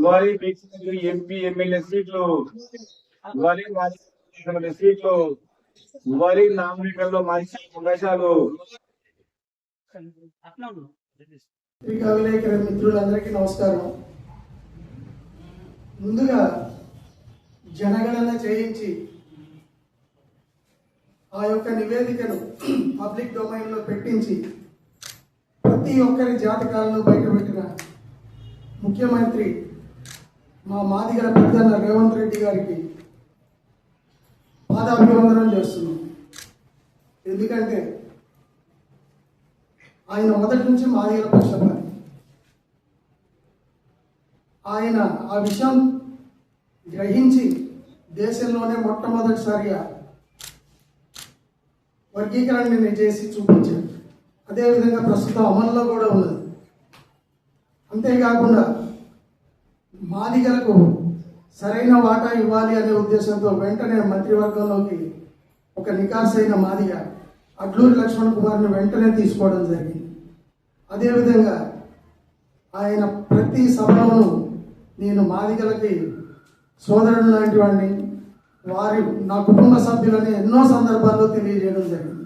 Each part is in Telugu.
ఇవ్వాలి. ఎంపీ ఎమ్మెల్యే సీట్లు ఇవ్వాలి, సీట్లు ఇవ్వాలి. నామినేటర్లో మంచి అవకాశాలు. విలేకరుల మిత్రులందరికీ నమస్కారం. ముందుగా జనగణన చేయించి ఆ యొక్క నివేదికను పబ్లిక్ డొమైన్లో పెట్టించి ప్రతి ఒక్కరి జాతకాలను బయటపెట్టిన ముఖ్యమంత్రి మా మాదిగల పెద్దన్న రేవంత్ రెడ్డి గారికి పాదాభివందనం చేస్తున్నాం. ఎందుకంటే ఆయన మొదటి నుంచి మాదిగల పక్షపాతి. ఆయన ఆ విషయం గ్రహించి దేశంలోనే మొట్టమొదటిసారిగా వర్గీకరణని చేసి చూపించారు. అదేవిధంగా ప్రస్తుతం అమల్లో కూడా ఉన్నది. అంతేకాకుండా మాదిగలకు సరైన వాటా ఇవ్వాలి అనే ఉద్దేశంతో వెంటనే మంత్రివర్గంలోకి ఒక నికార్సైన మాదిగ అడ్లూరి లక్ష్మణ్ కుమార్ని వెంటనే తీసుకోవడం జరిగింది. అదేవిధంగా ఆయన ప్రతి సభలోనూ నేను మాదిగలకి సోదరుడు లాంటి వాడిని, వారి నా కుటుంబ సభ్యులని ఎన్నో సందర్భాల్లో తెలియజేయడం జరిగింది.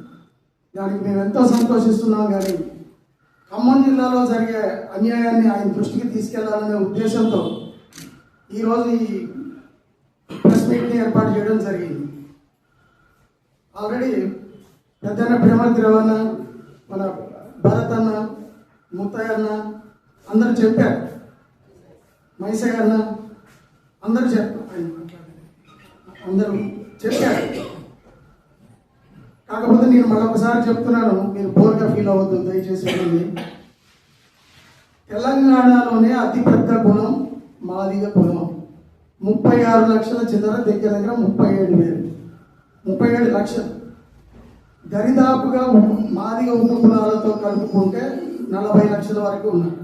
దానికి మేము ఎంతో సంతోషిస్తున్నాం. కానీ ఖమ్మం జిల్లాలో జరిగే అన్యాయాన్ని ఆయన దృష్టికి తీసుకెళ్లాలనే ఉద్దేశంతో ఈరోజు ఈ ప్రెస్ మీట్ని ఏర్పాటు చేయడం జరిగింది. ఆల్రెడీ పెద్దన్న ప్రేమతిరావు అన్న, మన భరత్ అన్న, ముత్తయ్య అన్న అందరూ చెప్పారు, మైసయ్య అన్న అందరూ చెప్పారు. కాకపోతే నేను మరొకసారి చెప్తున్నాను, మీరు బోర్గా ఫీల్ అవ్వద్దు దయచేసి. తెలంగాణలోనే అతిపెద్ద కులం మాదిగ కులం. 36 లక్షల చిల్లర, దగ్గర 37 లక్షలు. దరిదాపుగా మాదిగ ఉప కులాలతో కలుపుకుంటే 40 లక్షల వరకు ఉన్నారు.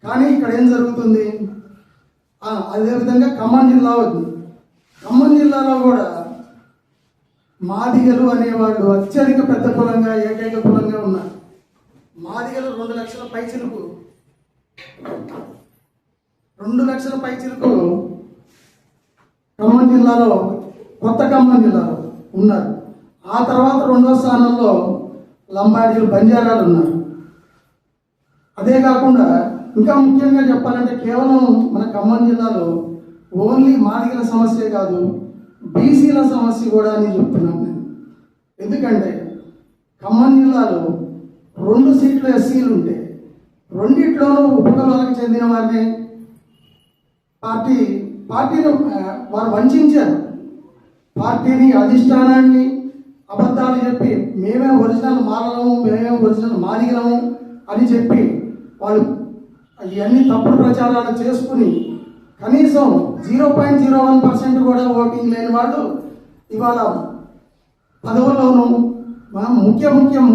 కానీ ఇక్కడ ఏం జరుగుతుంది? అదేవిధంగా ఖమ్మం జిల్లా ఉంది. ఖమ్మం జిల్లాలో కూడా మాదిగలు అనేవాళ్ళు అత్యధిక పెద్ద కులంగా, ఏకైక కులంగా ఉన్నారు. మాదిగలు 2 లక్షల పైచిలుకు ఖమ్మం జిల్లాలో, కొత్త ఖమ్మం జిల్లాలో ఉన్నారు. ఆ తర్వాత 2వ స్థానంలో లంబాడీలు, బంజారాలు ఉన్నారు. అదే కాకుండా ఇంకా ముఖ్యంగా చెప్పాలంటే కేవలం మన ఖమ్మం జిల్లాలో ఓన్లీ మాదిగల సమస్యే కాదు, బీసీల సమస్య కూడా అని చెప్తున్నాను నేను. ఎందుకంటే ఖమ్మం జిల్లాలో 2 సీట్లు ఎస్సీలు ఉంటే 2 ఉపకులాలకు చెందిన వారిని పార్టీని వారు వంచారు. పార్టీని, అధిష్టానాన్ని అబద్ధాలు చెప్పి మేమే ఒరిజినల్ మాలలము, మేమే ఒరిజినల్ మాదిగలము అని చెప్పి వాళ్ళు ఇవన్నీ తప్పుడు ప్రచారాలు చేసుకుని కనీసం 0.01% కూడా ఓటింగ్ లేని వాళ్ళు ఇవాళ పదవుల్లోనూ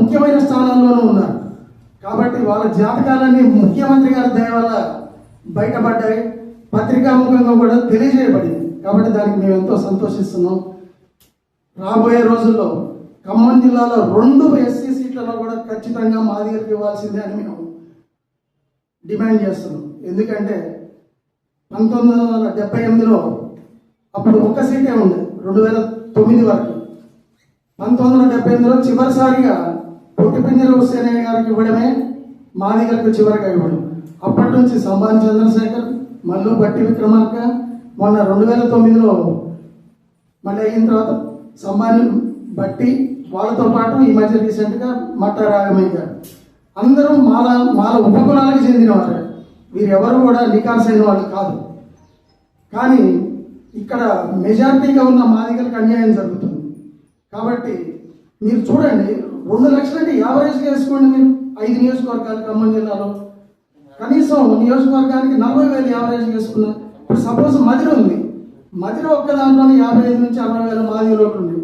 ముఖ్యమైన స్థానాల్లోనూ ఉన్నారు. కాబట్టి వాళ్ళ జాతకాలన్నీ ముఖ్యమంత్రి గారి దయ వల్ల బయటపడ్డాయి, పత్రికాముఖంగా కూడా తెలియజేయబడింది. కాబట్టి దానికి మేము ఎంతో సంతోషిస్తున్నాం. రాబోయే రోజుల్లో ఖమ్మం జిల్లాలో 2 ఎస్సీ సీట్లలో కూడా ఖచ్చితంగా మాదిగలకు ఇవ్వాల్సిందే అని మేము డిమాండ్ చేస్తున్నాం. ఎందుకంటే 1978లో అప్పుడు 1 సీటే ఉంది, 2009 వరకు. 1978లో చివరిసారిగా పొట్టిపింజర హుస్సేనయ్య గారికి ఇవ్వడమే మాదిగలకు చివరిగా ఇవ్వడం. అప్పటి నుంచి సంబాన్ చంద్రశేఖర్, మల్లు బట్టి విక్రమార్క, మొన్న 2009లో మళ్ళీ అయిన తర్వాత సంబాన్ బట్టి, వాళ్ళతో పాటు ఈ మధ్య రీసెంట్గా మట్ట రాఘమయ్య గారు, అందరూ మాల ఉపకులాలకు చెందినవారు. వీరెవరు కూడా నికార్సైన వాళ్ళు కాదు. కానీ ఇక్కడ మెజారిటీగా ఉన్న మాదిగలకు అన్యాయం జరుగుతుంది. కాబట్టి మీరు చూడండి, 2 లక్షలు అంటే యావరేజ్గా వేసుకోండి. మీరు 5 నియోజకవర్గాలు ఖమ్మం జిల్లాలో కనీసం నియోజకవర్గానికి 40,000 యావరేజ్ వేసుకున్నా. ఇప్పుడు సపోజ్ మదిర ఉంది, మదిర ఒక్క దాంట్లోనే 55 నుంచి 60,000 మాదిగ లోటు ఉంది.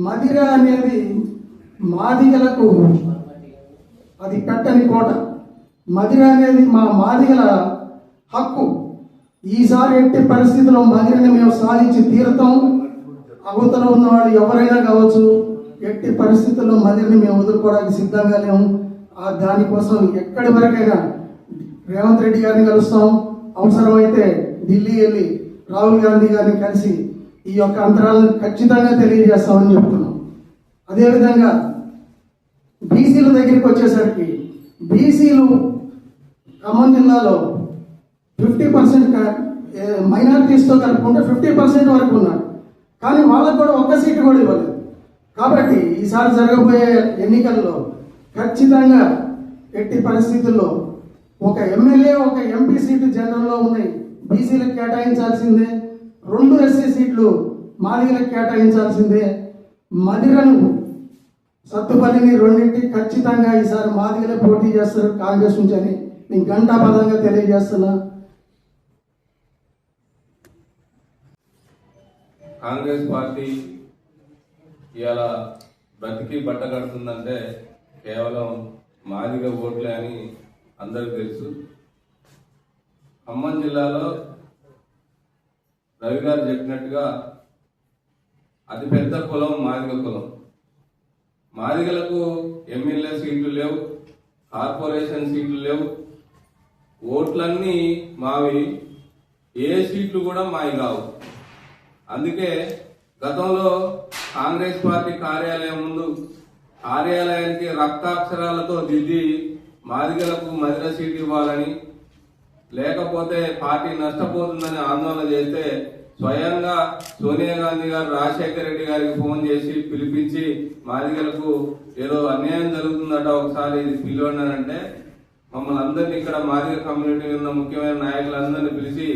మదిర అనేది మాదిగలకు అది పెట్టని కోట. మదిర అనేది మా మాదిగల హక్కు. ఈసారి ఎట్టి పరిస్థితుల్లో మదిరని మేము సాధించి తీరుతాం. అవతల ఉన్నవాళ్ళు ఎవరైనా కావచ్చు, ఎట్టి పరిస్థితుల్లో మదిరని మేము వదులుకోవడానికి సిద్ధంగా లేము. దానికోసం ఎక్కడి వరకైనా రేవంత్ రెడ్డి గారిని కలుస్తాం, అవసరమైతే ఢిల్లీ వెళ్ళి రాహుల్ గాంధీ గారిని కలిసి ఈ యొక్క అంతరాలను ఖచ్చితంగా తెలియజేస్తామని చెప్తున్నాం. అదేవిధంగా బీసీల దగ్గరికి వచ్చేసరికి బీసీలు ఖమ్మం జిల్లాలో 50% మైనారిటీస్తో కలుపుకుంటే 50% వరకు ఉన్నారు. కానీ వాళ్ళకు కూడా ఒక్క సీటు కూడా ఇవ్వలేదు. కాబట్టి ఈసారి జరగబోయే ఎన్నికల్లో ఖచ్చితంగా ఎట్టి పరిస్థితుల్లో ఒక ఎమ్మెల్యే ఒక ఎంపీ సీటు జనరల్లో ఉన్నాయి బీసీలకు కేటాయించాల్సిందే. 2 ఎస్సీ సీట్లు మాదిగలకు కేటాయించాల్సిందే. మదిరను సత్తుపల్లిని రెండింటి ఖచ్చితంగా ఈసారి మాదిగలే పోటీ చేస్తారు కాంగ్రెస్ నుంచి అని నేను ఘంటాపదంగా తెలియజేస్తున్నా. కాంగ్రెస్ పార్టీ ఇవాళ బ్రతికి బట్ట కడుతుందంటే కేవలం మాదిగ ఓట్లే అని అందరికీ తెలుసు. ఖమ్మం జిల్లాలో రవి గారు చెప్పినట్టుగా అతిపెద్ద కులం మాదిగ కులం. మాదిగలకు ఎమ్మెల్యే సీట్లు లేవు, కార్పొరేషన్ సీట్లు లేవు, ఓట్లన్నీ మావి, ఏ సీట్లు కూడా మావి కావు. అందుకే గతంలో కాంగ్రెస్ పార్టీ కార్యాలయం ముందు కార్యాలయానికి రక్తాక్షరాలతో దిద్ది మాదిగలకు మదిర సీటు ఇవ్వాలని, లేకపోతే పార్టీ నష్టపోతుందని ఆందోళన చేస్తే స్వయంగా సోనియా గాంధీ గారు రాజశేఖర రెడ్డి గారికి ఫోన్ చేసి పిలిపించి మాదిగలకు ఏదో అన్యాయం జరుగుతుందట ఒకసారి పిలవన్నానంటే మమ్మల్ని అందరినీ ఇక్కడ మాదిగ కమ్యూనిటీ ఉన్న ముఖ్యమైన నాయకులందరినీ పిలిచి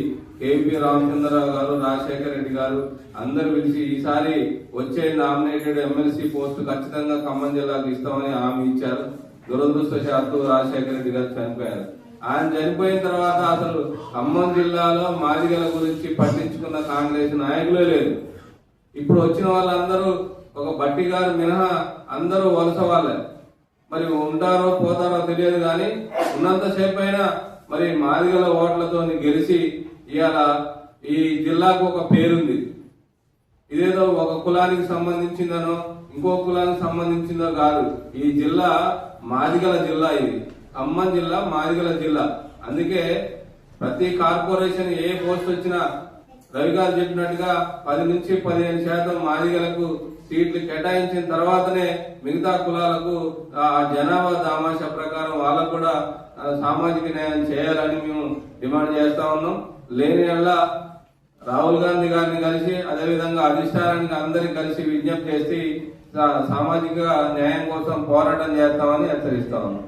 కేవీ రామచంద్రరావు గారు, రాజశేఖర రెడ్డి గారు అందరు పిలిచి ఈసారి వచ్చే నామినేటెడ్ ఎమ్మెల్సీ పోస్టు ఖచ్చితంగా ఖమ్మం జిల్లాకు ఇస్తామని హామీ ఇచ్చారు. దురదృష్టవశాత్తు రాజశేఖర రెడ్డి గారు చనిపోయారు. ఆయన చనిపోయిన తర్వాత అసలు ఖమ్మం జిల్లాలో మాదిగల గురించి పట్టించుకున్న కాంగ్రెస్ నాయకులే లేదు. ఇప్పుడు వచ్చిన వాళ్ళందరూ ఒక బట్టి గారు మినహా అందరూ వలస వాళ్ళే. మరి ఉంటారో పోతారో తెలియదు కానీ ఉన్నంతసేపు అయినా మరి మాదిగల ఓట్లతో గెలిచి ఇవాళ ఈ జిల్లాకు ఒక పేరుంది. ఇదేదో ఒక కులానికి సంబంధించిందనో ఇంకో కులానికి సంబంధించిందో కాదు. ఈ జిల్లా మాదిగల జిల్లా, ఇది ఖమ్మం జిల్లా మాదిగల జిల్లా. అందుకే ప్రతి కార్పొరేషన్ ఏ పోస్ట్ వచ్చినా రవి గారు చెప్పినట్టుగా 10 నుంచి 15% మాదిగలకు సీట్లు కేటాయించిన తర్వాతనే మిగతా కులాలకు ఆ జనాభా దామాషా ప్రకారం వాళ్ళకు కూడా సామాజిక న్యాయం చేయాలని మేము డిమాండ్ చేస్తా ఉన్నాం. లేని వల్ల రాహుల్ గాంధీ గారిని కలిసి అదేవిధంగా అధిష్టానానికి అందరికి కలిసి విజ్ఞప్తి చేసి సామాజిక న్యాయం కోసం పోరాటం చేస్తామని హెచ్చరిస్తా ఉన్నాం.